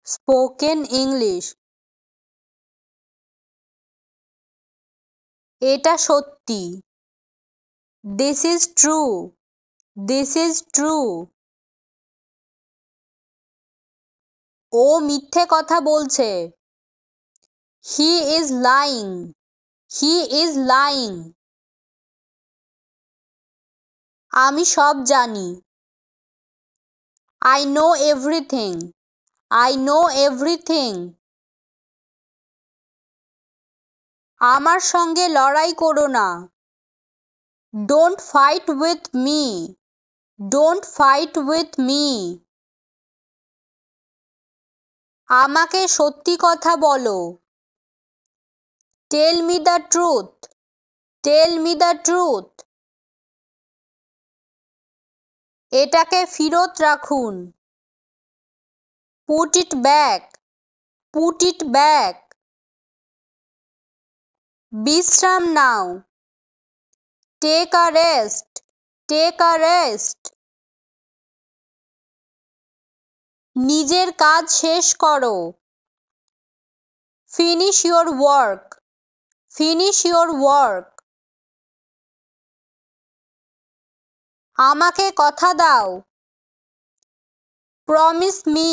Spoken English. এটা সত্যি। This is true. This is true. ও মিথ্যে কথা বলছে। He is lying. He is lying. আমি সব জানি। I know everything. I know everything. আমার সঙ্গে লড়াই করো না। Don't fight with me. Don't fight with me. আমাকে সত্যি কথা বলো। Tell me the truth. Tell me the truth. এটাকে ফেরত রাখুন। Put it back. Put it back. বিশ্রাম নাও। Take a rest. Take a rest. নিজের কাজ শেষ করো। Finish your work. Finish your work. আমাকে কথা দাও। Promise me.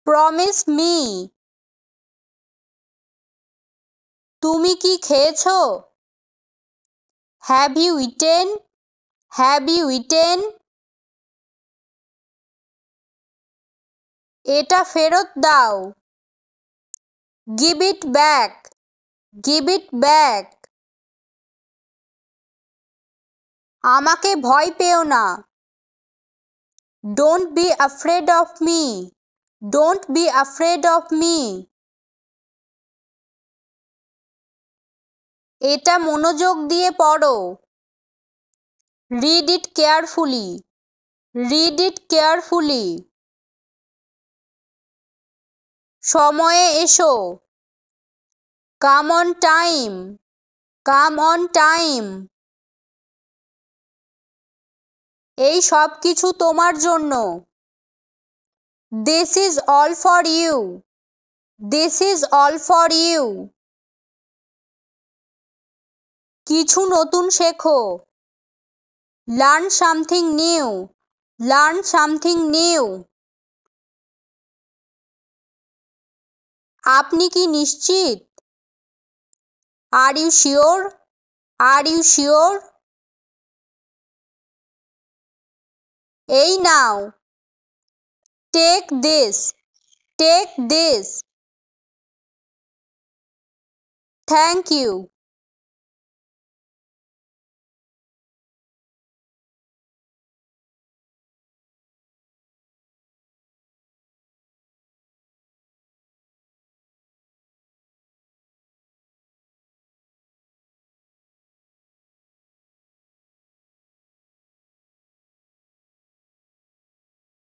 Promise me. তুমি কি খেয়েছো? Have you eaten? Have you eaten? এটা ফেরত দাও। Give it back. Give it back. আমাকে ভয় পেও না। Don't be afraid of me. Don't be afraid of me. এটা মনোযোগ দিয়ে পড়ো। Read it carefully. Read it carefully. সময়ে এসো। Come on time. Come on time. এই সব কিছু তোমার জন্য। This is all for you. This is all for you. কিছু নতুন শেখো। Learn something new. Learn something new. আপনি কি নিশ্চিত? Are you sure? Are you sure? এই নাও। Take this. Take this. Thank you.